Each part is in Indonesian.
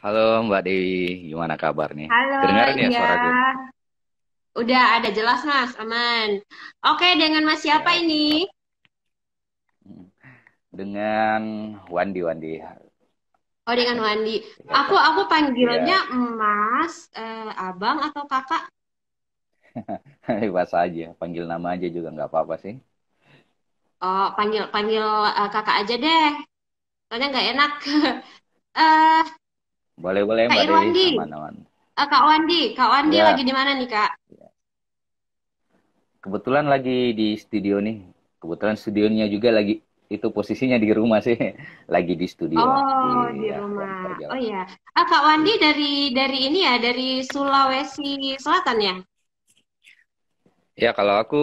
Halo Mbak Dewi, gimana kabar nih? Halo, Kedengaran ya iya. suaraku? Udah ada jelas, Mas. Aman. Oke, dengan Mas siapa Siap. ini? Dengan Wandi, Wandi. Oh, dengan Wandi. Ya, Aku panggilnya ya. Mas, Abang atau Kakak? Bebas aja, panggil nama aja juga nggak apa-apa sih. Oh, panggil panggil Kakak aja deh. Soalnya nggak enak. Eh, Boleh-boleh Kak Mbak Dewi, Irwandi, aman-aman. Kak Wandi lagi Ya, di mana nih, Kak? kebetulan lagi di studio nih. Kebetulan studionya juga lagi, itu posisinya di rumah sih. Lagi di studio, Oh, di ya, rumah. ruang Oh perjalanan. iya. Kak Wandi dari ini ya, dari Sulawesi Selatan ya? Ya, kalau aku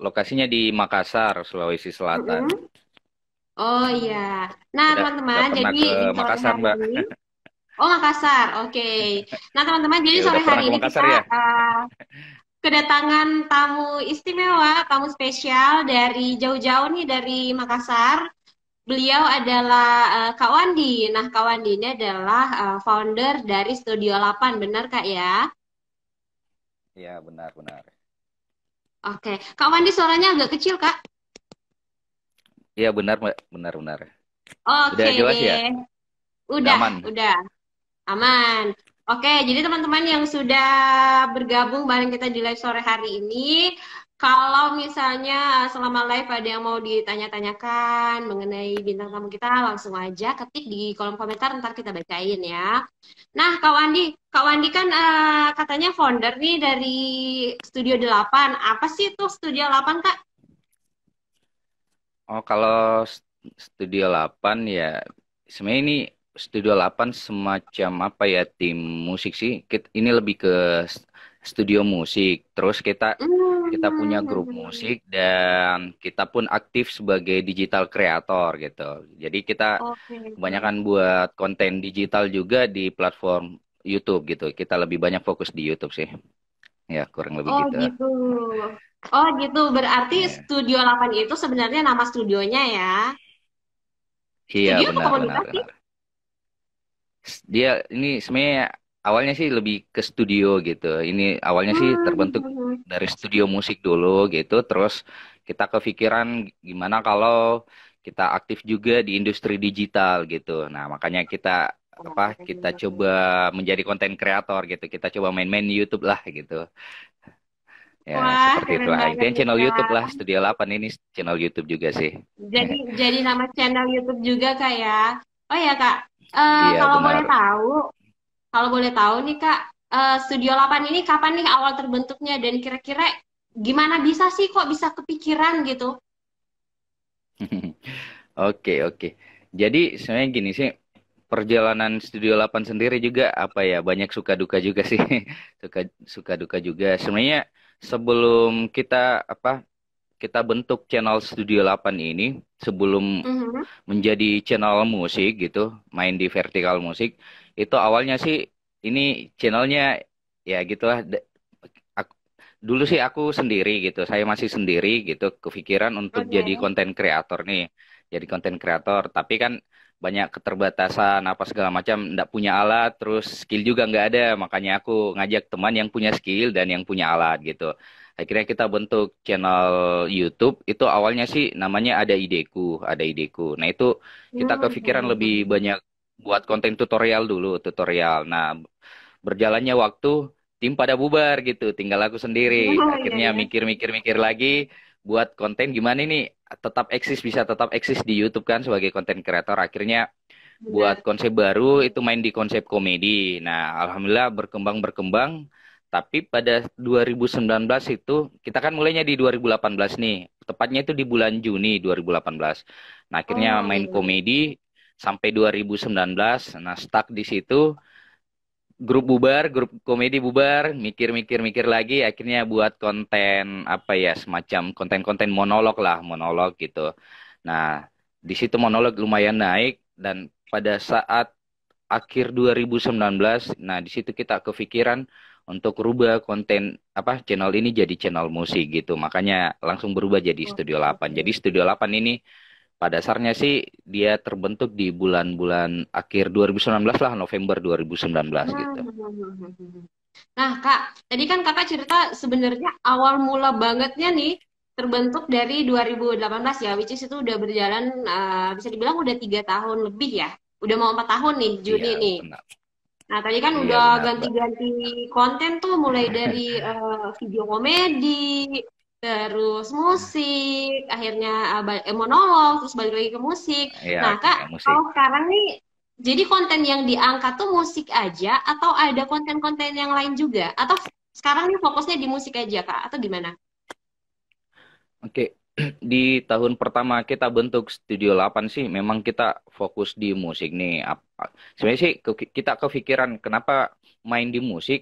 lokasinya di Makassar, Sulawesi Selatan. Mm-mm. Oh iya. Nah, Udah teman-teman, pernah jadi ke di sore Makassar, hari Mbak? ini, oh Makassar, oke. Nah, teman-teman, jadi Ya, udah sore pernah hari ke ini kita Makassar ya? kedatangan tamu istimewa, tamu spesial dari jauh-jauh nih dari Makassar. Beliau adalah Kak Wandi. Nah, Kak Wandi ini adalah founder dari Studio 8, benar Kak ya? Iya, benar-benar. Oke, Kak Wandi suaranya agak kecil Kak. Iya, benar, Mbak. Benar-benar. Udah Oke jelas ya? deh, Udah udah, aman? udah. Aman. Oke, jadi teman-teman yang sudah bergabung bareng kita di live sore hari ini, kalau misalnya selama live ada yang mau ditanya-tanyakan mengenai bintang tamu kita, langsung aja ketik di kolom komentar, ntar kita bacain ya. Nah, Kak Wandi kan katanya founder nih dari Studio 8. Apa sih itu Studio 8, Kak? Oh, kalau Studio 8 ya, sebenarnya ini Studio 8 semacam apa ya, tim musik sih. Ini lebih ke studio musik. Terus kita punya grup Hmm, musik dan kita pun aktif sebagai digital kreator gitu. Jadi kita oke. kebanyakan buat konten digital juga di platform YouTube gitu. Kita lebih banyak fokus di YouTube sih. Ya, kurang lebih Oh gitu. gitu. Oh gitu. Berarti Ya. Studio 8 itu sebenarnya nama studionya ya. Iya, Studio atau benar, benar, komunitas sih? benar. Dia ini sebenarnya awalnya sih lebih ke studio gitu. Ini awalnya sih terbentuk Hmm. dari studio musik dulu gitu. Terus kita kepikiran gimana kalau kita aktif juga di industri digital gitu. Nah, makanya kita coba menjadi konten kreator gitu. Kita coba main-main di YouTube lah gitu. Ya, Wah, seperti keren itulah. banget Intinya nih channel YouTube lah. Kak. Studio 8 ini channel YouTube juga sih. Jadi nama channel YouTube juga Kak ya. Oh ya Kak, Iya, kalau boleh benar. tahu, nih Kak, Studio 8 ini kapan nih awal terbentuknya dan kira-kira gimana bisa sih kok bisa kepikiran gitu? Oke, oke. Jadi sebenarnya gini sih, perjalanan Studio 8 sendiri juga apa ya, banyak suka duka juga sih. Suka suka duka juga. Sebenarnya sebelum kita bentuk channel Studio 8 ini, sebelum Mhm. menjadi channel musik gitu, main di vertikal musik, itu awalnya sih ini channelnya ya gitulah. Aku, dulu sih aku sendiri gitu, saya masih sendiri gitu, kepikiran untuk jadi Oke. konten kreator nih, jadi konten kreator. Tapi kan banyak keterbatasan apa segala macam, nggak punya alat, terus skill juga nggak ada. Makanya aku ngajak teman yang punya skill dan yang punya alat gitu. Akhirnya kita bentuk channel YouTube. Itu awalnya sih namanya ada ideku. Nah itu kita kepikiran lebih Hmm. banyak buat konten tutorial dulu, tutorial. Nah berjalannya waktu tim pada bubar gitu, tinggal aku sendiri. Oh iya Akhirnya ya, mikir-mikir-mikir lagi buat konten gimana ini bisa tetap eksis di YouTube kan sebagai konten kreator. Akhirnya buat benar. konsep baru itu main di konsep komedi. Nah, alhamdulillah berkembang. Tapi pada 2019 itu kita kan mulainya di 2018 nih. Tepatnya itu di bulan Juni 2018. Nah, akhirnya Oh main iya. komedi sampai 2019. Nah, stuck di situ, grup bubar, grup komedi bubar, mikir-mikir-mikir lagi, akhirnya buat konten apa ya, semacam konten-konten monolog lah, monolog gitu. Nah, di situ monolog lumayan naik dan pada saat akhir 2019, nah di situ kita kepikiran untuk rubah konten channel ini jadi channel musik gitu. Makanya langsung berubah jadi Studio 8. Jadi Oke. Studio 8 ini pada dasarnya sih dia terbentuk di bulan-bulan akhir 2019 lah, November 2019 gitu. Nah, Kak, tadi kan Kakak cerita sebenarnya awal mula bangetnya nih terbentuk dari 2018 ya, which is itu udah berjalan bisa dibilang udah 3 tahun lebih ya. Udah mau 4 tahun nih, Juni Iya, nih. benar. Nah, tadi kan Iya, udah benar, Mbak. ganti-ganti konten tuh mulai dari video komedi, terus musik, akhirnya monolog, terus balik lagi ke musik. Iya, Nah, Kak, akhirnya musik. kalau sekarang nih, jadi konten yang diangkat tuh musik aja, atau ada konten-konten yang lain juga? Atau sekarang nih fokusnya di musik aja, Kak? Atau gimana? Oke, di tahun pertama kita bentuk Studio 8 sih memang kita fokus di musik nih. Sebenarnya sih kita kepikiran kenapa main di musik.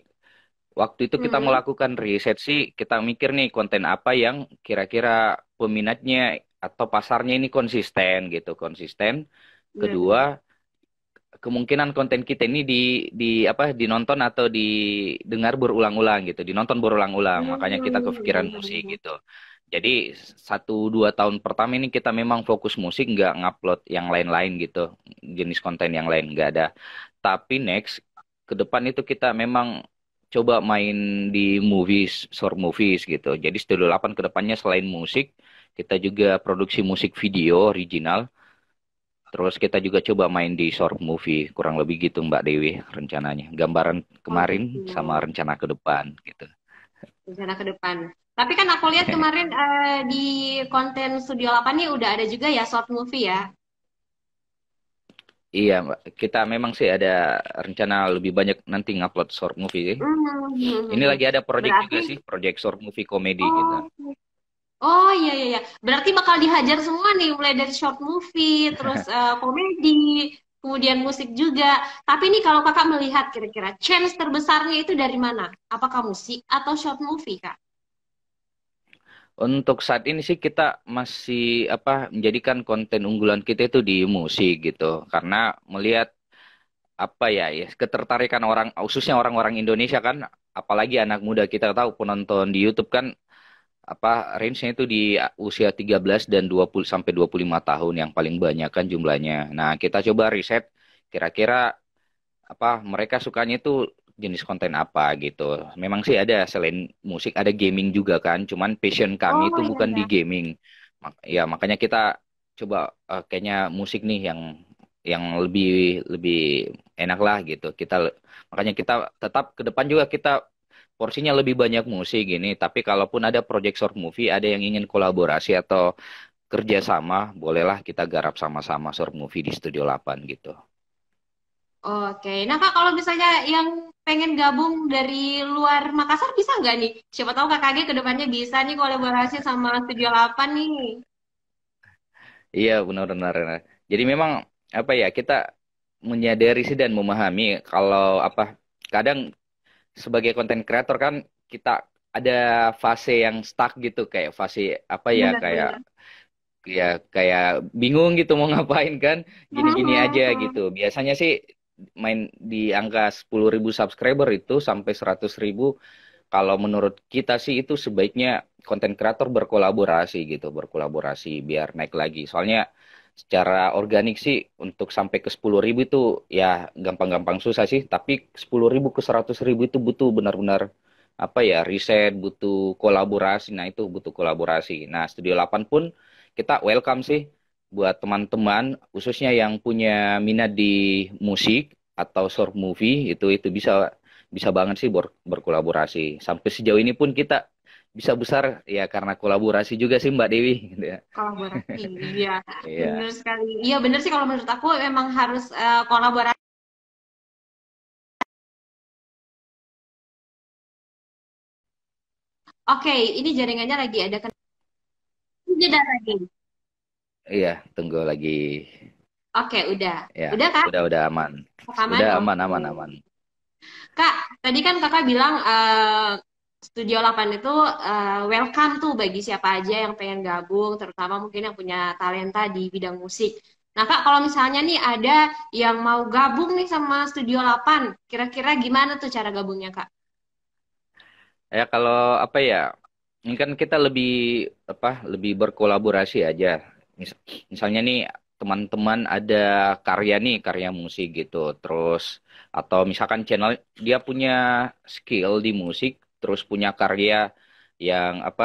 Waktu itu kita Hmm, melakukan riset sih, kita mikir nih konten apa yang kira-kira peminatnya atau pasarnya ini konsisten gitu, konsisten. benar-benar. Kedua, kemungkinan konten kita ini dinonton atau didengar berulang-ulang gitu, dinonton berulang-ulang. Makanya kita kepikiran musik Hmm. gitu. Jadi 1-2 tahun pertama ini kita memang fokus musik, nggak ngupload yang lain-lain gitu, jenis konten yang lain nggak ada. Tapi next ke depan itu kita memang coba main di movies, short movies gitu. Jadi Studio 8 ke depannya selain musik, kita juga produksi musik video original. Terus kita juga coba main di short movie, kurang lebih gitu Mbak Dewi rencananya. Gambaran Oh kemarin gitu. sama rencana ke depan gitu. Rencana ke depan. Tapi kan aku lihat kemarin di konten Studio 8 nih udah ada juga ya short movie ya. Iya Mbak, kita memang sih ada rencana lebih banyak nanti ngupload short movie sih. Ini lagi ada project juga Berarti, sih, project short movie komedi gitu. oh, oh iya iya iya. Berarti bakal dihajar semua nih, mulai dari short movie, terus komedi, kemudian musik juga. Tapi nih kalau kakak melihat kira-kira chance terbesarnya itu dari mana? Apakah musik atau short movie, Kak? Untuk saat ini sih kita masih menjadikan konten unggulan kita itu di musik gitu. Karena melihat ya ketertarikan orang khususnya orang-orang Indonesia kan, apalagi anak muda, kita tahu penonton di YouTube kan range-nya itu di usia 13 dan 20 sampai 25 tahun yang paling banyak kan jumlahnya. Nah, kita coba riset kira-kira mereka sukanya itu jenis konten apa gitu. Memang sih ada selain musik ada gaming juga kan, cuman passion kami Oh itu iya bukan di iya. gaming. Ya, makanya kita coba kayaknya musik nih yang lebih lebih enak lah gitu. Makanya kita tetap ke depan juga kita porsinya lebih banyak musik gini, tapi kalaupun ada project short movie, ada yang ingin kolaborasi atau kerjasama, bolehlah kita garap sama-sama short movie di Studio 8 gitu. Oke, nah Kak kalau misalnya yang pengen gabung dari luar Makassar bisa nggak nih? Siapa tahu kakaknya ke depannya bisa nih kolaborasi sama Studio 8 nih. Iya, benar-benar. Jadi memang kita menyadari sih dan memahami kalau kadang sebagai konten kreator kan kita ada fase yang stuck gitu, kayak fase kayak Benar-benar. kayak bingung gitu mau ngapain kan, gini-gini aja gitu. Biasanya sih main di angka 10.000 subscriber itu sampai 100.000. Kalau menurut kita sih itu sebaiknya konten kreator berkolaborasi gitu, berkolaborasi biar naik lagi. Soalnya secara organik sih untuk sampai ke 10.000 itu ya gampang-gampang susah sih. Tapi 10.000 ke 100.000 itu butuh benar-benar riset, butuh kolaborasi. Nah itu butuh kolaborasi. Nah Studio 8 pun kita welcome sih buat teman-teman khususnya yang punya minat di musik atau short movie, itu bisa bisa banget sih berkolaborasi. Sampai sejauh ini pun kita bisa besar ya karena kolaborasi juga sih Mbak Dewi gitu ya. Kolaborasi, iya. Iya. Benar sekali. Iya benar sih kalau menurut aku memang harus kolaborasi. Oke, ini jaringannya lagi ada jeda lagi. Iya, tunggu lagi. Oke, udah. Ya, Udah Kak? udah aman. Rekaman? Udah aman Oke. aman aman. Kak, tadi kan kakak bilang Studio 8 itu welcome tuh bagi siapa aja yang pengen gabung, terutama mungkin yang punya talenta di bidang musik. Nah Kak, kalau misalnya nih ada yang mau gabung nih sama Studio 8, kira-kira gimana tuh cara gabungnya Kak? Ya kalau ini kan kita lebih lebih berkolaborasi aja. Mis- Misalnya nih teman-teman ada karya nih, karya musik gitu. Terus atau misalkan channel dia punya skill di musik, terus punya karya yang apa?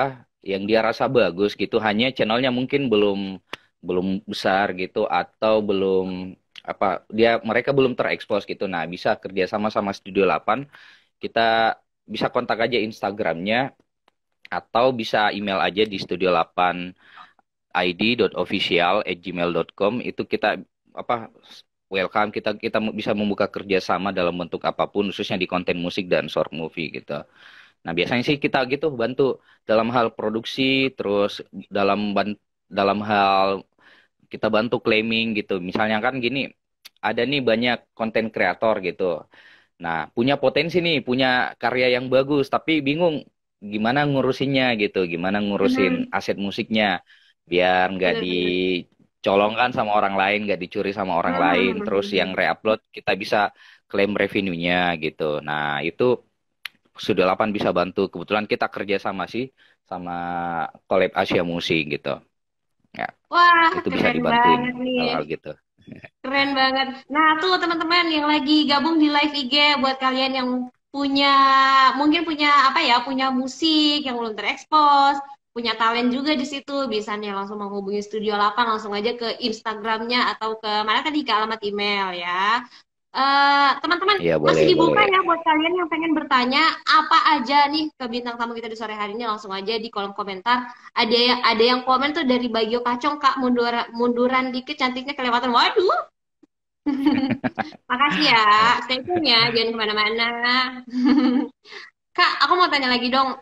Yang dia rasa bagus gitu. Hanya channelnya mungkin belum belum besar gitu atau belum apa mereka belum terekspos gitu. Nah, bisa kerjasama sama Studio 8. Kita bisa kontak aja Instagramnya atau bisa email aja di studio8 id.official@gmail.com. Itu kita apa welcome, kita kita bisa membuka kerjasama dalam bentuk apapun, khususnya di konten musik dan short movie gitu. Nah, biasanya sih kita gitu bantu dalam hal produksi, terus dalam hal kita bantu claiming gitu. Misalnya kan gini, ada nih banyak konten kreator gitu. Nah, punya potensi nih, punya karya yang bagus, tapi bingung gimana ngurusinnya gitu, gimana ngurusin Mhm. aset musiknya, biar nggak Bener-bener. dicolongkan sama orang lain, nggak dicuri sama orang lain, terus yang Mhm. reupload kita bisa klaim revenue-nya gitu. Nah, itu sudah 8 bisa bantu. Kebetulan kita kerja sama sih, sama Collab Asia Musik gitu. Ya, Wah, itu bisa keren dibantuin banget nih. hal-hal gitu. Keren banget. Nah, tuh teman-teman yang lagi gabung di live IG buat kalian yang punya mungkin punya apa ya, punya musik yang belum terekspos, punya talent juga di situ, bisa nih langsung menghubungi Studio 8 langsung aja ke Instagramnya atau ke mana tadi ke alamat email ya. Teman-teman Iya, masih boleh, boleh. dibuka ya buat kalian yang pengen bertanya apa aja nih ke bintang tamu kita di sore hari ini langsung aja di kolom komentar. Ada yang komen tuh dari Bagio Kacong Kak munduran dikit cantiknya kelewatan. Waduh, makasih ya. Stay tune ya, jangan kemana-mana. Kak, aku mau tanya lagi dong.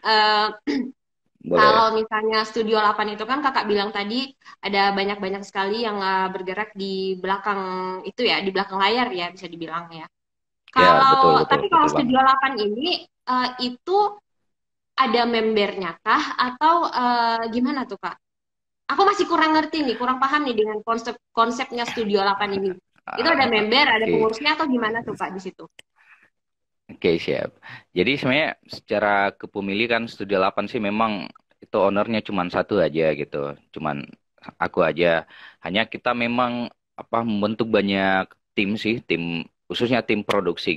Kalau Boleh. misalnya Studio 8 itu kan kakak bilang tadi ada banyak-banyak sekali yang bergerak di belakang itu ya, di belakang layar ya bisa dibilang ya. Ya, betul, betul, Tapi kalau betul Studio banget. 8 ini itu ada membernya kah atau gimana tuh Kak? Aku masih kurang ngerti nih, kurang paham nih dengan konsepnya Studio 8 ini. Itu ada member, ada Oke, pengurusnya atau gimana tuh Kak di situ? oke, siap. Jadi sebenarnya secara kepemilikan Studio 8 sih memang itu ownernya cuma satu aja gitu. Cuman aku aja. Hanya kita memang membentuk banyak tim sih, tim khususnya tim produksi.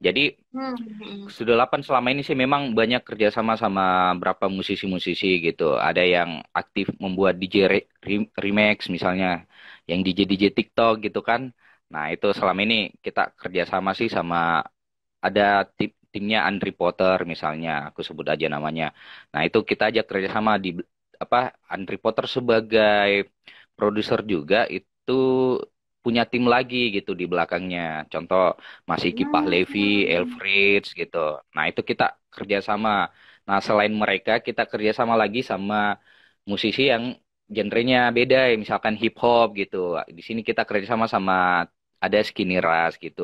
Jadi Hmm. Hmm. Studio 8 selama ini sih memang banyak kerjasama sama beberapa musisi-musisi gitu. Ada yang aktif membuat remix misalnya, yang DJ TikTok gitu kan. Nah, itu selama ini kita kerjasama sih sama ada timnya Andri Potter misalnya, aku sebut aja namanya. Nah, itu kita aja kerjasama di Andri Potter sebagai produser juga itu punya tim lagi gitu di belakangnya. Contoh masih Kipah Levi, Hmm. Elfrieds gitu. Nah, itu kita kerjasama. Nah, selain mereka kita kerjasama lagi sama musisi yang genrenya beda ya, misalkan hip hop gitu. Di sini kita kerjasama sama ada Skinny Ras gitu.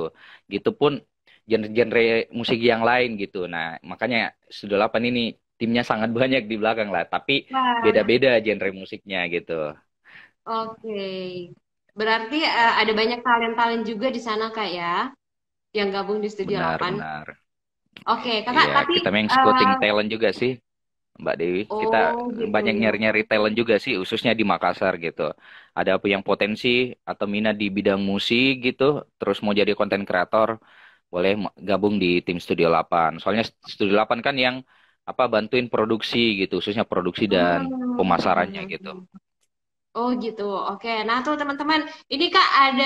Gitu pun genre-genre musik yang lain gitu. Nah, makanya Studio 8 ini timnya sangat banyak di belakang lah, tapi Wah, beda-beda genre musiknya gitu. oke. Berarti ada banyak talent-talent juga di sana Kak ya, yang gabung di Studio Benar, 8. benar. Oke, Kakak, Iya, tapi kita memang scouting eh, talent juga sih, Mbak Dewi. Kita oh gitu. banyak nyari-nyari talent juga sih, khususnya di Makassar gitu. Ada apa yang potensi atau minat di bidang musik gitu, terus mau jadi konten kreator, boleh gabung di tim Studio 8. Soalnya Studio 8 kan yang bantuin produksi gitu, khususnya produksi dan pemasarannya gitu. Hmm. Oh gitu, oke. Nah tuh teman-teman, ini Kak ada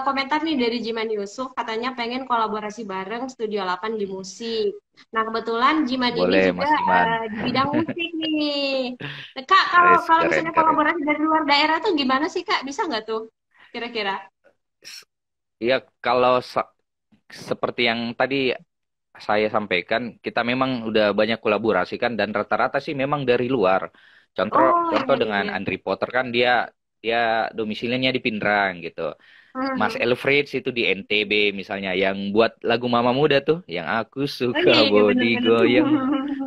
komentar nih dari Jiman Yusuf, katanya pengen kolaborasi bareng Studio 8 di musik. Nah kebetulan Jiman ini Boleh, juga Mas Iman. di bidang musik nih. Nah, Kak, kalau Wes, kalau keren, misalnya keren. kolaborasi dari luar daerah tuh gimana sih Kak? Bisa nggak tuh kira-kira? Ya, kalau seperti yang tadi saya sampaikan, kita memang udah banyak kolaborasi kan dan rata-rata sih memang dari luar. Contoh Oh contoh iya iya dengan iya. Andri Potter kan dia dia domisilinya di Pindrang gitu. Mas Hmm. Elfrieds itu di NTB misalnya yang buat lagu Mama Muda tuh, yang aku Oh suka iya iya body benar-benar. goyang.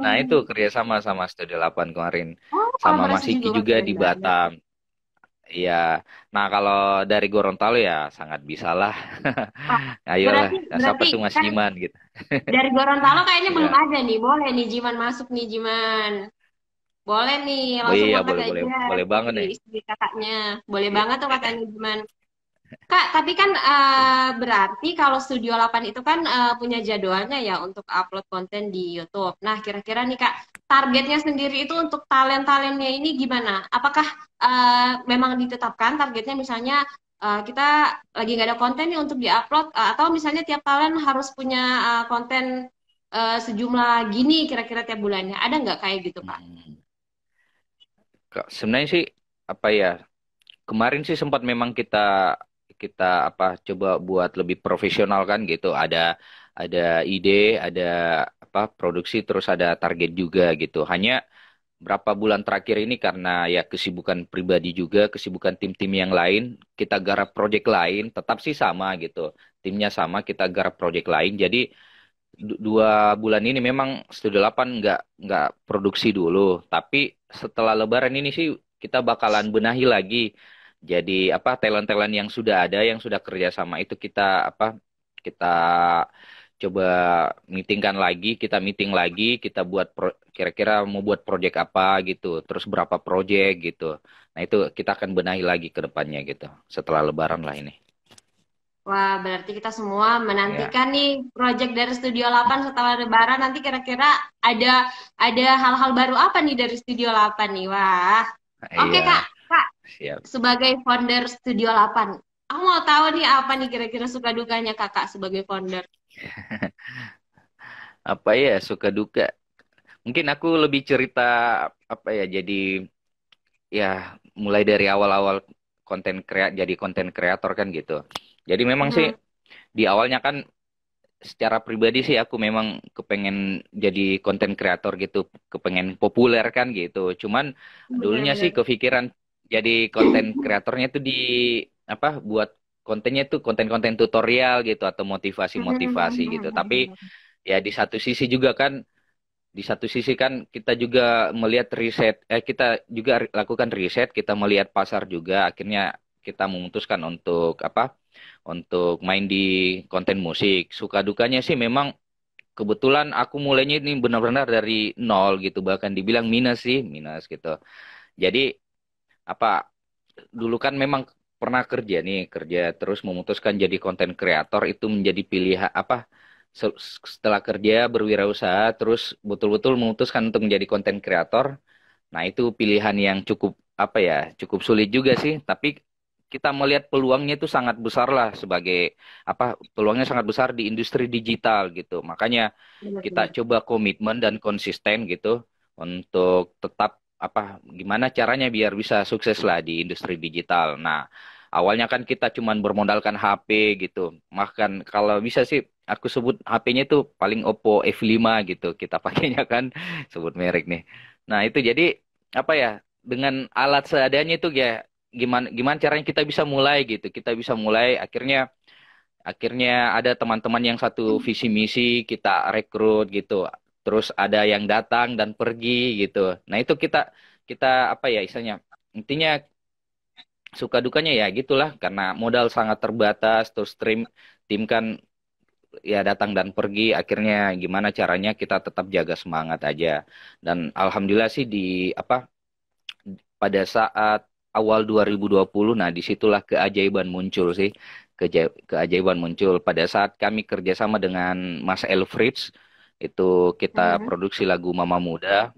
Nah, itu kerjasama sama Studio 8 kemarin. Oh Sama Mas kolaborasi juga Iki wah juga keren di banget. Batam. Iya. Nah, kalau dari Gorontalo ya sangat bisa lah. Wah, Ayolah, berarti nah, siapa berarti tuh Mas kan Jiman gitu. dari Gorontalo kayaknya belum Iya. ada nih. Boleh nih Jiman masuk nih Jiman. Boleh nih, Oh langsung iya, kontak boleh boleh aja boleh si banget nih. istri kakaknya. Boleh Iya. banget tuh katanya gimana. Kak, tapi kan berarti kalau Studio 8 itu kan punya jadwalnya ya untuk upload konten di YouTube. Nah, kira-kira nih Kak, targetnya sendiri itu untuk talent-talentnya ini gimana? Apakah memang ditetapkan targetnya misalnya kita lagi nggak ada konten nih untuk diupload, atau misalnya tiap talent harus punya konten sejumlah gini kira-kira tiap bulannya? Ada nggak kayak gitu Kak? Hmm. Sebenarnya sih apa ya? Kemarin sih sempat memang kita kita apa coba buat lebih profesional kan gitu. Ada ide, ada apa produksi terus ada target juga gitu. Hanya berapa bulan terakhir ini karena ya kesibukan pribadi juga, kesibukan tim-tim yang lain, kita garap project lain, tetap sih sama gitu. Timnya sama, kita garap project lain. Jadi 2 bulan ini memang Studio 8 nggak produksi dulu, tapi setelah Lebaran ini sih kita bakalan benahi lagi. Jadi apa talent-talent yang sudah ada, yang sudah kerja sama itu kita apa kita coba meetingkan lagi, kita meeting lagi, kita buat kira-kira mau buat project apa gitu, terus berapa project gitu. Nah itu kita akan benahi lagi ke depannya gitu, setelah Lebaran lah ini. Wah, berarti kita semua Ya, menantikan nih project dari Studio 8 setelah Lebaran nanti kira-kira ada hal-hal baru apa nih dari Studio 8 nih. Wah. Oke, iya, Kak. Kak, siap. sebagai founder Studio 8, aku mau tahu nih apa nih kira-kira suka dukanya Kakak sebagai founder. Apa ya suka duka? Mungkin aku lebih cerita apa ya jadi ya mulai dari awal-awal jadi konten kreator kan gitu. Jadi memang sih Mhm. di awalnya kan secara pribadi sih aku memang kepengen jadi konten kreator gitu, kepengen populer kan gitu. Cuman dulunya sih Benar-benar. kepikiran jadi konten kreatornya tuh di apa buat kontennya tuh konten-konten tutorial gitu atau motivasi-motivasi gitu. Tapi ya di satu sisi juga kan kita juga melihat riset, kita juga lakukan riset, kita melihat pasar juga, akhirnya kita memutuskan untuk apa? Untuk main di konten musik. Suka dukanya sih memang kebetulan aku mulainya ini benar-benar dari nol gitu, bahkan dibilang minus sih, minus gitu. Jadi apa? Dulu kan memang pernah kerja nih, kerja terus memutuskan jadi konten kreator itu menjadi pilihan apa? Setelah kerja berwirausaha terus betul-betul memutuskan untuk menjadi konten kreator. Nah, itu pilihan yang cukup apa ya, cukup sulit juga sih, tapi kita melihat peluangnya itu sangat besar lah sebagai apa peluangnya sangat besar di industri digital gitu. Makanya kita Benar-benar. coba komitmen dan konsisten gitu untuk tetap apa gimana caranya biar bisa sukses lah di industri digital. Nah, awalnya kan kita cuman bermodalkan HP gitu. Makan kalau bisa sih aku sebut HP-nya itu paling Oppo F5 gitu. Kita pakainya kan sebut merek nih. Nah, itu jadi apa ya? Dengan alat seadanya itu ya gimana gimana caranya kita bisa mulai gitu. Kita bisa mulai akhirnya akhirnya ada teman-teman yang satu visi misi kita rekrut gitu. Terus ada yang datang dan pergi gitu. Nah, itu kita kita apa ya istilahnya? Intinya suka dukanya ya gitulah karena modal sangat terbatas terus tim kan ya datang dan pergi akhirnya gimana caranya kita tetap jaga semangat aja dan alhamdulillah sih di apa pada saat awal 2020 nah disitulah keajaiban muncul sih keajaiban muncul pada saat kami kerjasama dengan Mas Elfrieds itu kita Mhm. produksi lagu Mama Muda.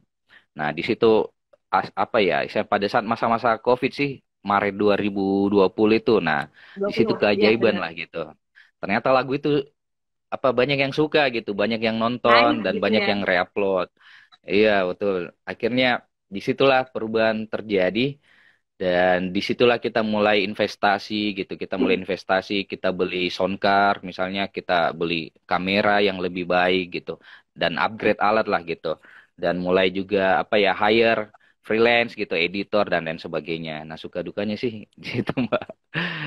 Nah, di situ apa ya, saya pada saat masa-masa COVID sih, Maret 2020 itu. Nah, Dua di situ puluh, iya keajaiban benar. lah gitu. Ternyata lagu itu apa banyak yang suka gitu, banyak yang nonton Naik dan gitu banyak ya. yang reupload. Iya, betul. Akhirnya disitulah perubahan terjadi dan disitulah kita mulai investasi gitu. Kita mulai investasi, kita beli soundcard, misalnya kita beli kamera yang lebih baik gitu dan upgrade alat lah gitu. Dan mulai juga apa ya hire freelance gitu, editor dan lain sebagainya. Nah, suka dukanya sih di situ, Mbak.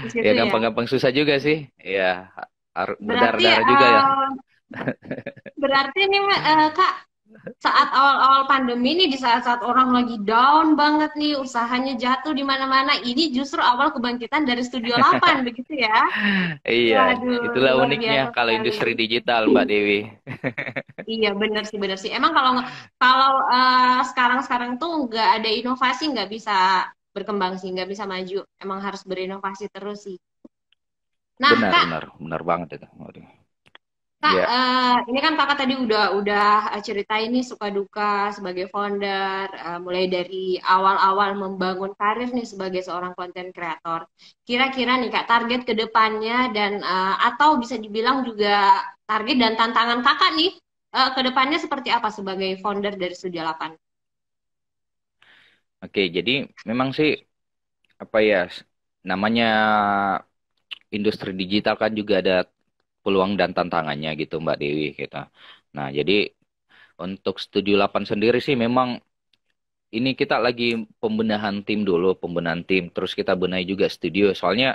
Di Ya situ ya. gampang-gampang susah juga sih. Ya Berarti berdarah-darah juga ya. berarti nih Kak, saat awal-awal pandemi nih, di saat-saat orang lagi down banget nih, usahanya jatuh di mana-mana, ini justru awal kebangkitan dari Studio 8, begitu ya? Iya, Waduh, itulah luar uniknya biasa kalau sekali. industri digital, Mbak Dewi. Iya, benar sih, benar sih. Emang kalau sekarang-sekarang tuh nggak ada inovasi, nggak bisa berkembang sih, nggak bisa maju. Emang harus berinovasi terus sih. Nah, Benar, Kak, benar, benar banget itu. Waduh. Kak, Ya, ini kan kakak tadi udah ceritain nih suka duka sebagai founder, mulai dari awal-awal membangun karir nih sebagai seorang konten kreator. Kira-kira nih Kak, target ke depannya dan atau bisa dibilang juga target dan tantangan kakak nih ke depannya seperti apa sebagai founder dari Studio 8? oke. Jadi memang sih apa ya namanya industri digital kan juga ada peluang dan tantangannya gitu Mbak Dewi kita. Nah, jadi untuk Studio 8 sendiri sih memang ini kita lagi pembenahan tim dulu, pembenahan tim, terus kita benahi juga studio. Soalnya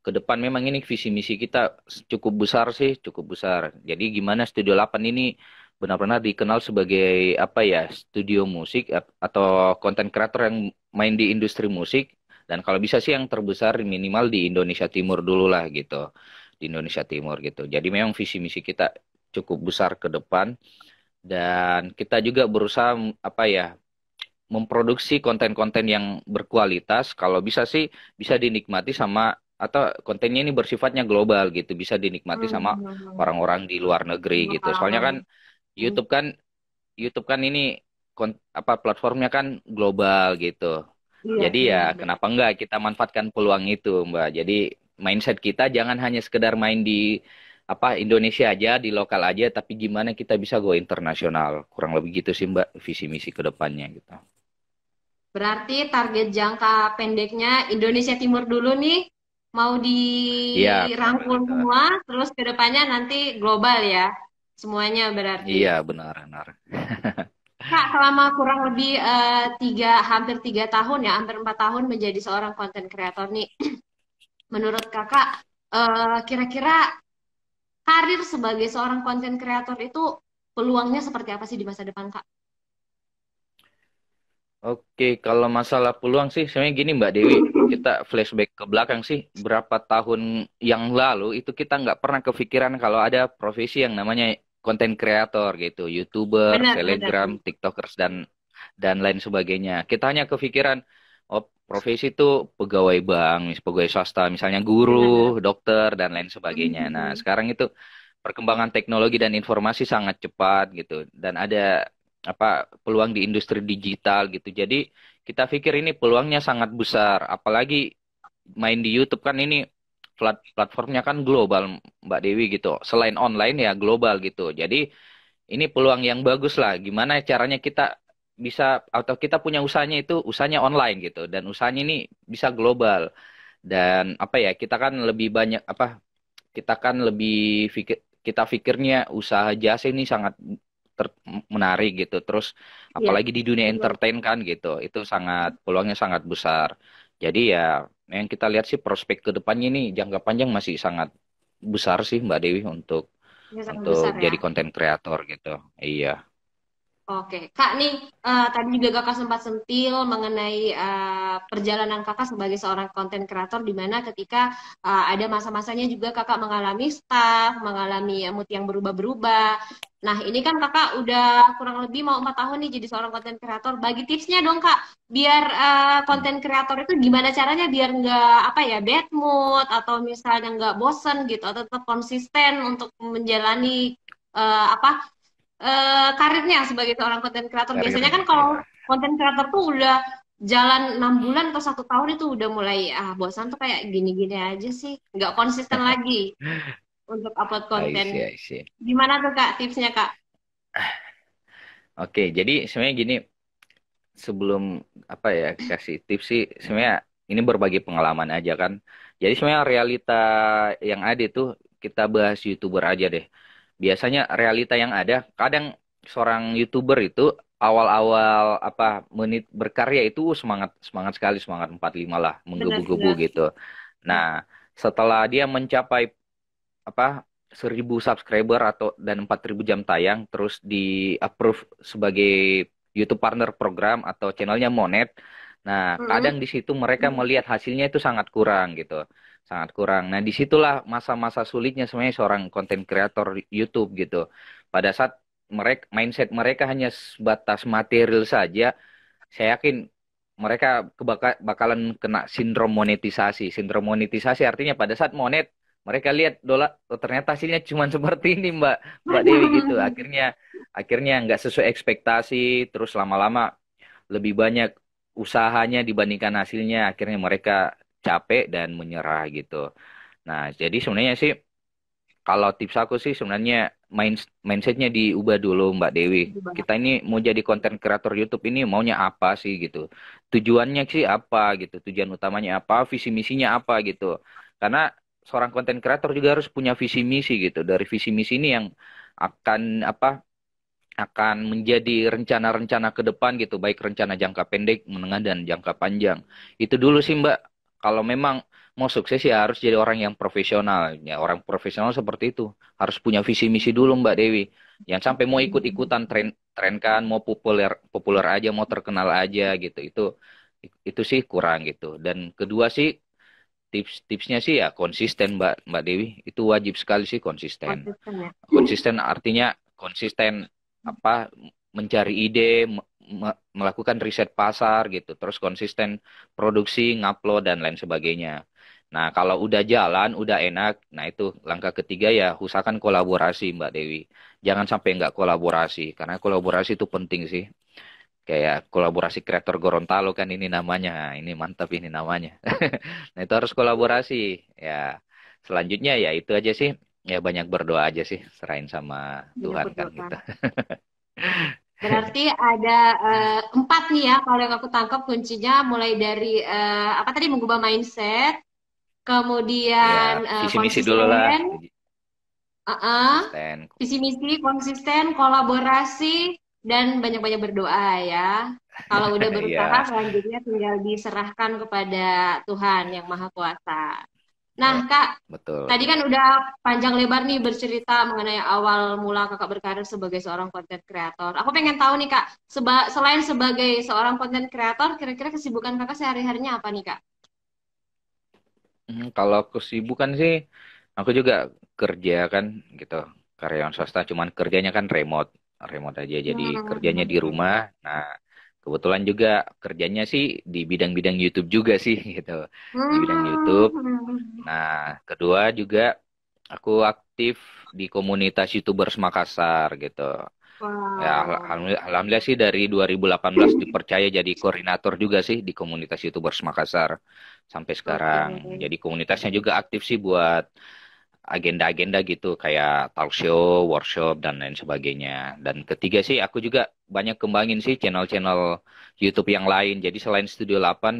ke depan memang ini visi misi kita cukup besar sih, cukup besar. Jadi gimana Studio 8 ini benar-benar dikenal sebagai apa ya, studio musik atau konten kreator yang main di industri musik dan kalau bisa sih yang terbesar minimal di Indonesia Timur dulu lah gitu. Di Indonesia Timur gitu. Jadi memang visi misi kita cukup besar ke depan dan kita juga berusaha apa ya memproduksi konten-konten yang berkualitas, kalau bisa sih bisa dinikmati sama atau kontennya ini bersifatnya global gitu, bisa dinikmati sama Hmm, orang-orang di luar negeri gitu. Soalnya kan paham. Hmm, YouTube kan YouTube kan ini apa platformnya kan global gitu. iya, Jadi ya benar-benar. kenapa enggak kita manfaatkan peluang itu, Mbak. Jadi mindset kita jangan hanya sekedar main di apa Indonesia aja, di lokal aja, tapi gimana kita bisa go internasional. Kurang lebih gitu sih, Mbak, visi misi ke depannya gitu. Berarti target jangka pendeknya Indonesia Timur dulu nih, mau Iya, kurang dirangkul lebih gitu. semua, terus ke depannya nanti global ya, semuanya berarti. Iya, benar, benar. Kak, selama kurang lebih hampir 3 tahun ya, hampir 4 tahun menjadi seorang konten kreator nih, menurut kakak, kira-kira karir sebagai seorang konten kreator itu peluangnya seperti apa sih di masa depan, Kak? Oke, kalau masalah peluang sih, sebenarnya gini Mbak Dewi, kita flashback ke belakang sih, berapa tahun yang lalu itu kita nggak pernah kepikiran kalau ada profesi yang namanya konten kreator gitu, YouTuber, Benar, benar, Telegram, TikTokers dan lain sebagainya. Kita hanya kepikiran, oh profesi itu pegawai bank, pegawai swasta, misalnya guru, benar. dokter dan lain sebagainya. Nah, Mhm. sekarang itu perkembangan teknologi dan informasi sangat cepat gitu, dan ada apa peluang di industri digital gitu. Jadi kita pikir ini peluangnya sangat besar. Apalagi main di YouTube kan ini platformnya kan global Mbak Dewi gitu. Selain online ya global gitu. Jadi ini peluang yang bagus lah. Gimana caranya kita bisa atau kita punya usahanya itu usahanya online gitu dan usahanya ini bisa global dan apa ya kita kan lebih banyak apa kita kan lebih kita pikirnya usaha jasa ini sangat menarik gitu. Terus Iya, apalagi di dunia betul. entertain kan gitu, itu sangat peluangnya sangat besar. Jadi ya yang kita lihat sih prospek ke depannya ini jangka panjang masih sangat besar sih Mbak Dewi Ini sangat untuk besar ya. jadi konten kreator gitu. Iya. Oke, Kak nih tadi juga Kakak sempat sentil mengenai perjalanan Kakak sebagai seorang konten kreator di mana ketika ada masa-masanya juga Kakak mengalami staff, mengalami mood yang berubah-berubah. Nah, ini kan Kakak udah kurang lebih mau 4 tahun nih jadi seorang konten kreator. Bagi tipsnya dong Kak, biar konten kreator itu gimana caranya biar nggak apa ya bad mood atau misalnya nggak bosen gitu atau tetap konsisten untuk menjalani apa karirnya sebagai seorang konten kreator. Biasanya kan Karirnya kalau ya. konten kreator tuh udah jalan 6 bulan atau 1 tahun itu udah mulai bosan tuh kayak gini-gini aja sih, nggak konsisten lagi untuk upload I konten. see, I see. Gimana tuh Kak tipsnya Kak? Oke, jadi sebenarnya gini, sebelum apa ya kasih tips sih, sebenarnya ini berbagi pengalaman aja kan. Jadi sebenarnya realita yang ada itu kita bahas YouTuber aja deh. Biasanya realita yang ada, kadang seorang YouTuber itu awal-awal apa menit berkarya itu semangat semangat sekali, semangat 45 lah, menggebu-gebu Benar-benar. gitu. Nah, setelah dia mencapai apa 1000 subscriber atau dan 4000 jam tayang terus di approve sebagai YouTube partner program atau channelnya Monet. Nah, Mm-mm. kadang di situ mereka melihat hasilnya itu sangat kurang gitu. Sangat kurang. Nah, disitulah masa-masa sulitnya sebenarnya seorang konten kreator YouTube gitu. Pada saat mereka mindset mereka hanya sebatas material saja, saya yakin mereka bakalan kena sindrom monetisasi. Sindrom monetisasi artinya pada saat monet mereka lihat dolar, oh, ternyata hasilnya cuma seperti ini Mbak Dewi gitu. Akhirnya nggak sesuai ekspektasi, terus lama-lama lebih banyak usahanya dibandingkan hasilnya. Akhirnya mereka capek dan menyerah gitu. Nah, jadi sebenarnya sih kalau tips aku sih sebenarnya mindsetnya diubah dulu Mbak Dewi. Kita ini mau jadi konten kreator YouTube ini maunya apa sih gitu. Tujuannya sih apa gitu. Tujuan utamanya apa, visi misinya apa gitu. Karena seorang konten kreator juga harus punya visi misi gitu. Dari visi misi ini yang akan apa akan menjadi rencana-rencana ke depan gitu, baik rencana jangka pendek, menengah dan jangka panjang. Itu dulu sih Mbak. Kalau memang mau sukses ya harus jadi orang yang profesional. Ya orang profesional seperti itu. Harus punya visi misi dulu Mbak Dewi. Jangan sampai mau ikut-ikutan tren kan, mau populer populer aja, mau terkenal aja gitu. Itu sih kurang gitu. Dan kedua sih tipsnya sih ya konsisten Mbak Mbak Dewi. Itu wajib sekali sih konsisten. Konsisten ya. Konsisten artinya konsisten apa mencari ide, melakukan riset pasar gitu, terus konsisten produksi, ngupload dan lain sebagainya. Nah, kalau udah jalan, udah enak, nah itu langkah ketiga ya usahakan kolaborasi Mbak Dewi. Jangan sampai nggak kolaborasi, karena kolaborasi itu penting sih. Kayak kolaborasi kreator Gorontalo kan ini namanya, nah, ini mantap ini namanya. Nah itu harus kolaborasi. Ya, selanjutnya ya itu aja sih. Ya banyak berdoa aja sih, serahin sama Banyak Tuhan kan berdoa. gitu. Berarti ada empat nih ya, kalau yang aku tangkap kuncinya mulai dari apa tadi mengubah mindset, Ya, kemudian visi misi dulu lah. konsisten, Konsisten. visi misi, konsisten, kolaborasi, dan banyak-banyak berdoa ya. Kalau udah berusaha, Iya, selanjutnya tinggal diserahkan kepada Tuhan yang Maha Kuasa. Nah, ya, Kak, betul. tadi kan udah panjang lebar nih bercerita mengenai awal mula Kakak berkarir sebagai seorang content creator. Aku pengen tahu nih, Kak, selain sebagai seorang content creator, kira-kira kesibukan Kakak sehari-harinya apa nih, Kak? Kalau kesibukan sih, aku juga kerja kan gitu. Karyawan swasta, cuman kerjanya kan remote. Remote aja, jadi kerjanya di Hmm. rumah. Nah, kebetulan juga kerjanya sih di bidang-bidang YouTube juga sih gitu. Di bidang YouTube. Hmm. Nah, kedua juga aku aktif di komunitas YouTubers Makassar gitu. Ya, Wow. alhamdulillah sih dari 2018 dipercaya jadi koordinator juga sih di komunitas YouTubers Makassar sampai Oke. sekarang. Jadi komunitasnya juga aktif sih buat agenda-agenda gitu kayak talk show, workshop dan lain sebagainya. Dan ketiga sih aku juga banyak kembangin sih channel-channel YouTube yang lain. Jadi selain Studio 8,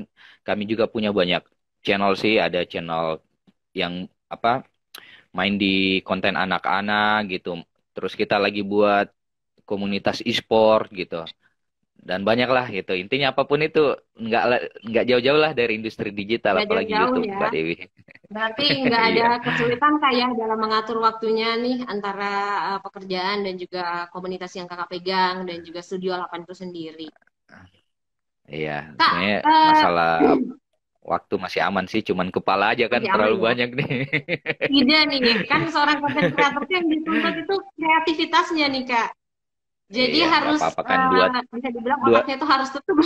kami juga punya banyak channel sih, ada channel yang apa main di konten anak-anak gitu. Terus kita lagi buat komunitas e-sport gitu. Dan banyak lah gitu. Intinya apapun itu nggak jauh-jauh lah dari industri digital Nggak apalagi jauh-jauh YouTube ya. Mbak Dewi. Berarti nggak ada Iya. kesulitan Kak ya dalam mengatur waktunya nih antara pekerjaan dan juga komunitas yang Kakak pegang dan juga Studio 8 itu sendiri. Iya, Kak, sebenarnya eh, masalah waktu masih aman sih, cuman kepala aja kan masih aman terlalu ya? banyak nih. Tidak nih, kan seorang content creator tuh yang dituntut itu kreativitasnya nih Kak. Jadi Iya, nggak harus apa-apa kan dua bisa dibilang dua otaknya itu harus tetap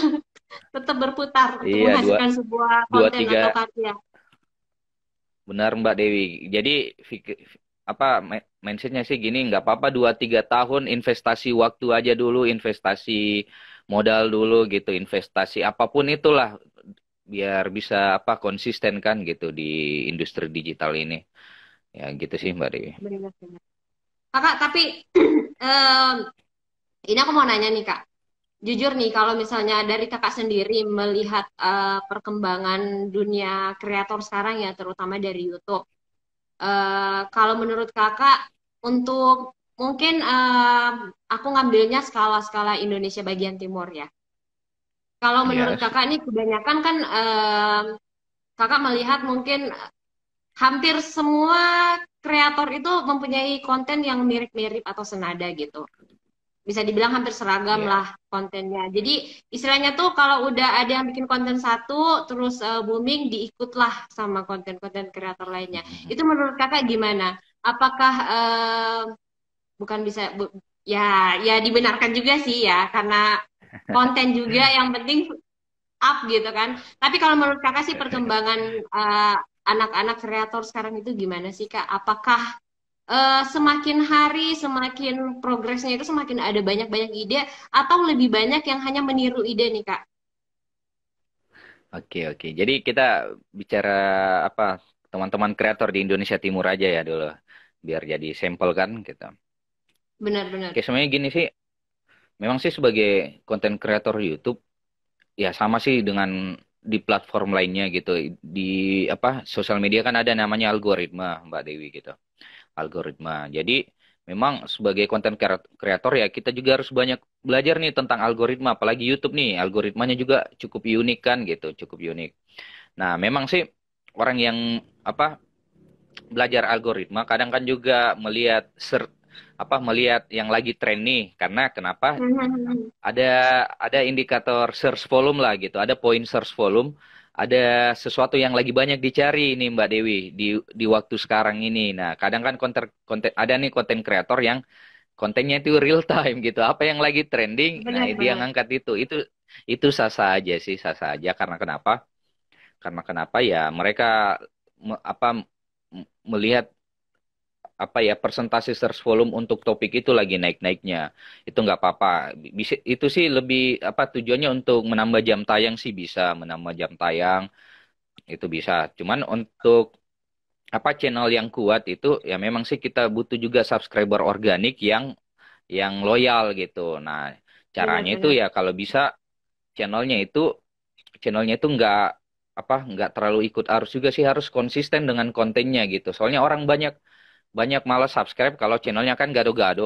tetap berputar untuk iya dua menghasilkan sebuah dua konten tiga atau karya. benar Mbak Dewi. Jadi apa mindsetnya sih gini, nggak apa-apa 2 3 tahun investasi waktu aja dulu, investasi modal dulu gitu, investasi apapun itulah biar bisa apa konsisten kan gitu di industri digital ini. Ya gitu sih Mbak Dewi. Benar-benar. Kakak, tapi em, ini aku mau nanya nih Kak. Jujur nih, kalau misalnya dari kakak sendiri melihat perkembangan dunia kreator sekarang ya, terutama dari YouTube. Kalau menurut kakak, untuk mungkin aku ngambilnya skala-skala Indonesia bagian timur ya. Kalau menurut Iya. kakak nih kebanyakan kan kakak melihat mungkin hampir semua kreator itu mempunyai konten yang mirip-mirip atau senada gitu. Bisa dibilang hampir seragam Iya. lah kontennya. Jadi istilahnya tuh kalau udah ada yang bikin konten satu, terus booming, diikutlah sama konten-konten kreator lainnya. Itu menurut kakak gimana? Apakah bukan bisa, ya ya dibenarkan juga sih ya, karena konten juga yang penting up gitu kan. Tapi kalau menurut kakak sih perkembangan anak-anak kreator sekarang itu gimana sih kak? Apakah semakin hari semakin progresnya itu semakin ada banyak-banyak ide atau lebih banyak yang hanya meniru ide nih Kak? Oke, oke. Jadi kita bicara apa teman-teman kreator di Indonesia Timur aja ya dulu, biar jadi sampel kan gitu. Benar-benar. Oke, sebenarnya gini sih, memang sih sebagai konten kreator YouTube, ya sama sih dengan di platform lainnya gitu. Di apa sosial media kan ada namanya algoritma, Mbak Dewi gitu. Algoritma. Jadi memang sebagai konten kreator ya kita juga harus banyak belajar nih tentang algoritma, apalagi YouTube nih, algoritmanya juga cukup unik kan gitu, cukup unik. Nah, memang sih orang yang apa belajar algoritma kadang kan juga melihat yang lagi tren nih karena kenapa ada indikator search volume lah gitu, ada poin search volume, ada sesuatu yang lagi banyak dicari nih Mbak Dewi di waktu sekarang ini. Nah, kadang kan konten konten ada nih konten kreator yang kontennya itu real time gitu. Apa yang lagi trending, nah dia Benar-benar. ngangkat itu sah-sah aja sih, sah-sah aja karena kenapa? Karena kenapa ya mereka melihat apa ya persentase search volume untuk topik itu lagi naik-naiknya itu nggak apa-apa bisa itu sih lebih apa tujuannya untuk menambah jam tayang sih bisa menambah jam tayang itu bisa cuman untuk apa channel yang kuat itu ya memang sih kita butuh juga subscriber organik yang loyal gitu nah caranya itu Benar-benar. ya kalau bisa channelnya itu channelnya itu nggak terlalu ikut arus juga sih harus konsisten dengan kontennya gitu soalnya orang banyak banyak malah subscribe kalau channelnya kan gado-gado.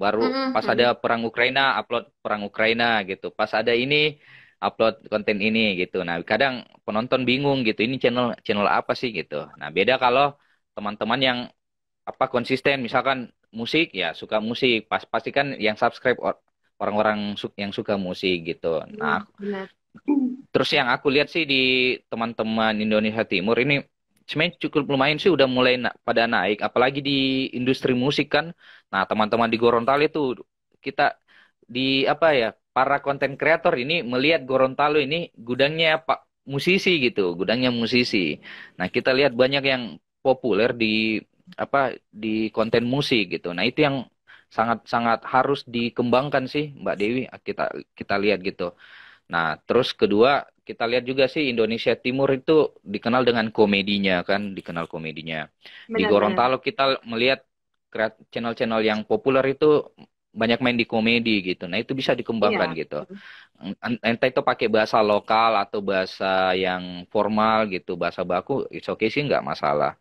Baru Mm-mm, pas mm-mm. ada perang Ukraina, upload perang Ukraina gitu. Pas ada ini, upload konten ini gitu. Nah, kadang penonton bingung gitu. Ini channel channel apa sih gitu. Nah, beda kalau teman-teman yang apa konsisten, misalkan musik ya suka musik. Pasti kan yang subscribe orang-orang yang suka musik gitu. Nah, Benar. terus yang aku lihat sih di teman-teman Indonesia Timur ini sebenarnya cukup lumayan sih udah mulai pada naik, apalagi di industri musik kan. Nah, teman-teman di Gorontalo itu kita di apa ya para konten kreator ini melihat Gorontalo ini gudangnya Pak musisi gitu, gudangnya musisi. Nah, kita lihat banyak yang populer di apa di konten musik gitu. Nah, itu yang sangat-sangat harus dikembangkan sih Mbak Dewi kita kita lihat gitu. Nah, terus kedua, kita lihat juga sih Indonesia Timur itu dikenal dengan komedinya kan, dikenal komedinya. Di Benar-benar. Gorontalo kita melihat channel-channel yang populer itu banyak main di komedi gitu. Nah, itu bisa dikembangkan Iya. gitu. Entah itu pakai bahasa lokal atau bahasa yang formal gitu, bahasa baku, it's okay sih nggak masalah.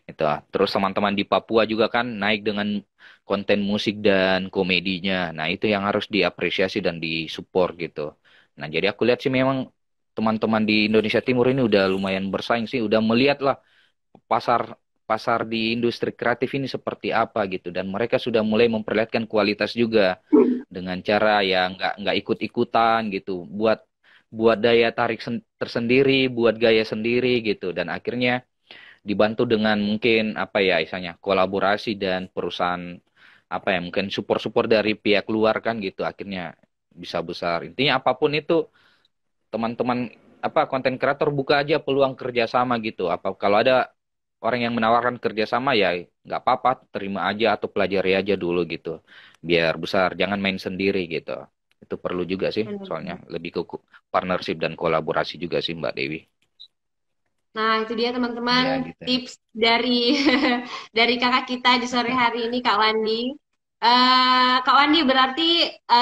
Itu. Terus teman-teman di Papua juga kan naik dengan konten musik dan komedinya. Nah, itu yang harus diapresiasi dan disupport gitu. Nah, jadi aku lihat sih memang teman-teman di Indonesia Timur ini udah lumayan bersaing sih, udah melihat lah pasar pasar di industri kreatif ini seperti apa gitu dan mereka sudah mulai memperlihatkan kualitas juga dengan cara ya nggak ikut-ikutan gitu buat buat daya tarik tersendiri buat gaya sendiri gitu dan akhirnya dibantu dengan mungkin apa ya misalnya kolaborasi dan perusahaan apa ya mungkin support-support dari pihak luar kan gitu akhirnya bisa besar intinya apapun itu teman-teman apa konten kreator buka aja peluang kerjasama gitu. Apa kalau ada orang yang menawarkan kerjasama ya nggak apa-apa terima aja atau pelajari aja dulu gitu. Biar besar jangan main sendiri gitu. Itu perlu juga sih soalnya Benar-benar. lebih ke partnership dan kolaborasi juga sih Mbak Dewi. Nah, itu dia teman-teman Ya gitu. tips dari dari kakak kita di sore hari ini, Kak Wandi. Kak Wandi berarti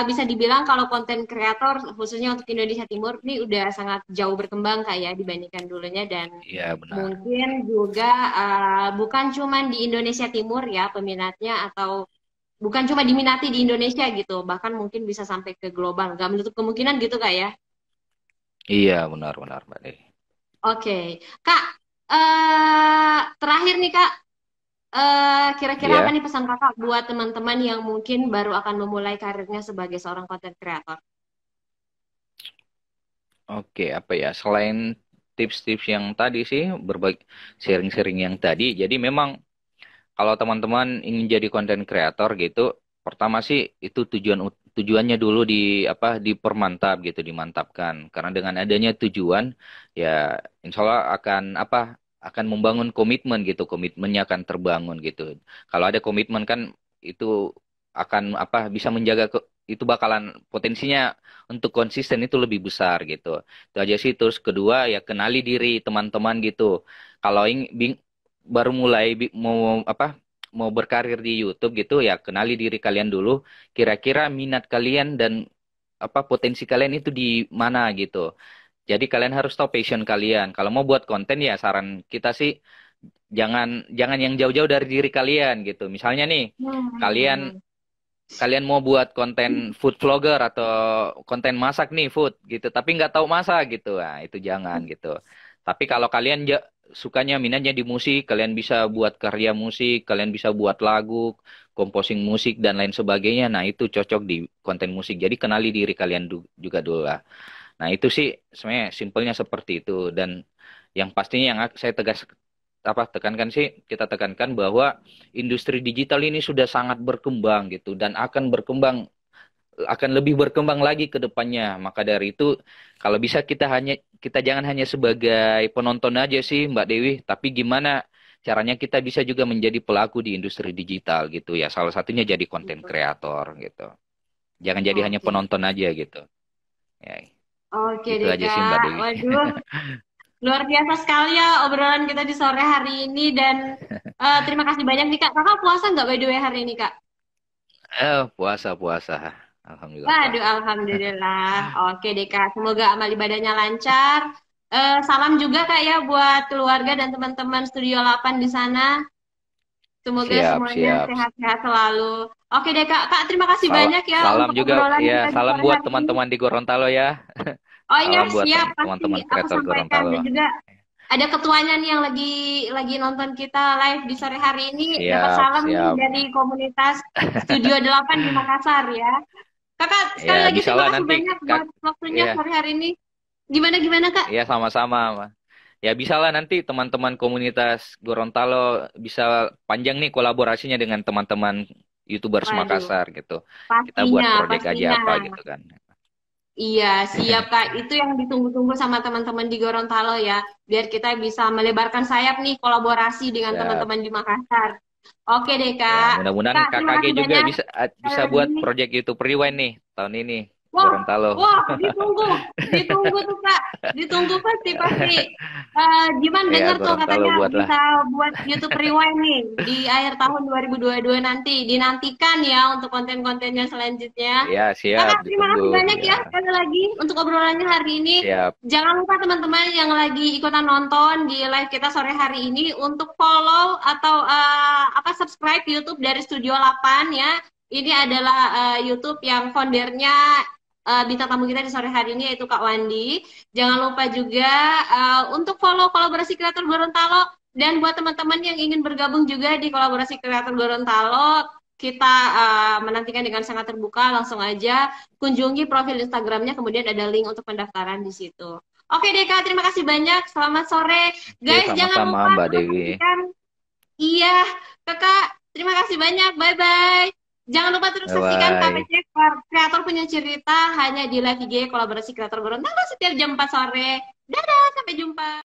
bisa dibilang kalau konten kreator khususnya untuk Indonesia Timur ini udah sangat jauh berkembang Kak ya dibandingkan dulunya dan Iya benar. mungkin juga bukan cuma di Indonesia Timur ya peminatnya atau bukan cuma diminati di Indonesia gitu, bahkan mungkin bisa sampai ke global. Nggak menutup kemungkinan gitu Kak ya. Iya benar-benar Mbak Dewi. Oke, Kak, terakhir nih Kak. Kira-kira apa Ya, nih pesan kakak buat teman-teman yang mungkin baru akan memulai karirnya sebagai seorang content creator? oke apa ya? Selain tips-tips yang tadi sih, berbagi sharing-sharing yang tadi, jadi memang kalau teman-teman ingin jadi content creator gitu, pertama sih itu tujuannya dulu dipermantap gitu, dimantapkan. Karena dengan adanya tujuan, ya insya Allah akan membangun komitmen gitu, komitmennya akan terbangun gitu. Kalau ada komitmen kan itu akan bisa menjaga itu bakalan potensinya untuk konsisten itu lebih besar gitu. Itu aja sih. Terus kedua ya kenali diri teman-teman gitu. Kalau baru mulai mau berkarir di YouTube gitu ya kenali diri kalian dulu kira-kira minat kalian dan potensi kalian itu di mana gitu. Jadi kalian harus tahu passion kalian. Kalau mau buat konten ya saran kita sih jangan jangan yang jauh-jauh dari diri kalian gitu. Misalnya nih kalian Hmm. kalian mau buat konten food vlogger atau konten masak nih food gitu, tapi nggak tahu masak gitu, nah itu jangan gitu. Tapi kalau kalian sukanya minatnya di musik, kalian bisa buat karya musik, kalian bisa buat lagu, composing musik dan lain sebagainya. Nah itu cocok di konten musik. Jadi kenali diri kalian juga dulu lah. Nah itu sih sebenarnya simpelnya seperti itu dan yang pastinya yang saya tekankan sih kita tekankan bahwa industri digital ini sudah sangat berkembang gitu dan akan lebih berkembang lagi ke depannya. Maka dari itu kalau bisa kita jangan hanya sebagai penonton aja sih Mbak Dewi, tapi gimana caranya kita bisa juga menjadi pelaku di industri digital gitu ya. Salah satunya jadi konten kreator gitu. Jangan jadi hanya Oke. penonton aja gitu. Ya, Oke itu deh aja sih Mbak Kak. Dewi. Waduh, luar biasa sekali ya obrolan kita di sore hari ini dan terima kasih banyak nih Kak. Kakak puasa nggak by the way hari ini Kak? Puasa puasa. Alhamdulillah Waduh, puasa. alhamdulillah. Oke deh Kak. Semoga amal ibadahnya lancar. Salam juga Kak ya buat keluarga dan teman-teman Studio 8 di sana. Semoga Siap, semuanya siap. sehat-sehat selalu. Oke deh Kak. Kak, terima kasih banyak ya Salam untuk juga obrolan ya, kita di salam sore buat hari ini. teman-teman di Gorontalo ya. Oh iya, Salam buat siap. Pasti teman-teman aku kreator sampaikan. Gorontalo. Dan juga ada ketuanya nih yang lagi nonton kita live di sore hari ini. Dapat Siap, salam nih siap. dari komunitas Studio 8 di Makassar ya. Kakak, Ya, sekali lagi bisa terima lah kasih nanti banyak Kak. buat waktunya Ya, sore hari ini. Gimana Kak? ya sama-sama. Ya, bisa lah nanti teman-teman komunitas Gorontalo bisa panjang nih kolaborasinya dengan teman-teman YouTubers Waduh, Makassar gitu. Kita buat pastinya, proyek aja pastinya. apa gitu kan. Iya, siap Kak. Itu yang ditunggu-tunggu sama teman-teman di Gorontalo ya. Biar kita bisa melebarkan sayap nih kolaborasi dengan Siap. teman-teman di Makassar. Oke deh Ya, Kak. mudah-mudahan Kak, terima KKG kasih juga banyak bisa sekali bisa lagi. buat proyek YouTube Rewind nih tahun ini Wah, Gorontalo. wah, ditunggu tuh Kak, ditunggu pasti. Jiman Ya, denger tuh Gorontalo katanya buatlah. bisa buat YouTube Rewind nih di akhir tahun 2022 nanti. Dinantikan ya untuk konten-kontennya selanjutnya. Ya, siap, Kakak, terima ditunggu. kasih banyak Ya, ya sekali lagi untuk obrolannya hari ini. siap. Jangan lupa teman-teman yang lagi ikutan nonton di live kita sore hari ini untuk follow atau subscribe YouTube dari Studio 8 ya. Ini adalah YouTube yang foundernya bintang tamu kita di sore hari ini yaitu Kak Wandi. Jangan lupa juga untuk follow kolaborasi kreator Gorontalo dan buat teman-teman yang ingin bergabung juga di kolaborasi kreator Gorontalo, kita menantikan dengan sangat terbuka. Langsung aja kunjungi profil Instagramnya, kemudian ada link untuk pendaftaran di situ. Oke deh Kak, terima kasih banyak. Selamat sore. Oke, Guys, jangan sama-sama lupa Mbak terus Dewi. saksikan. Iya, Kakak, terima kasih banyak. Bye-bye. Jangan lupa terus saksikan Bye-bye. KPC Kreator Punya Cerita hanya di live IG kolaborasi Kreator Gorontalo setiap jam 4 sore. Dadah, sampai jumpa.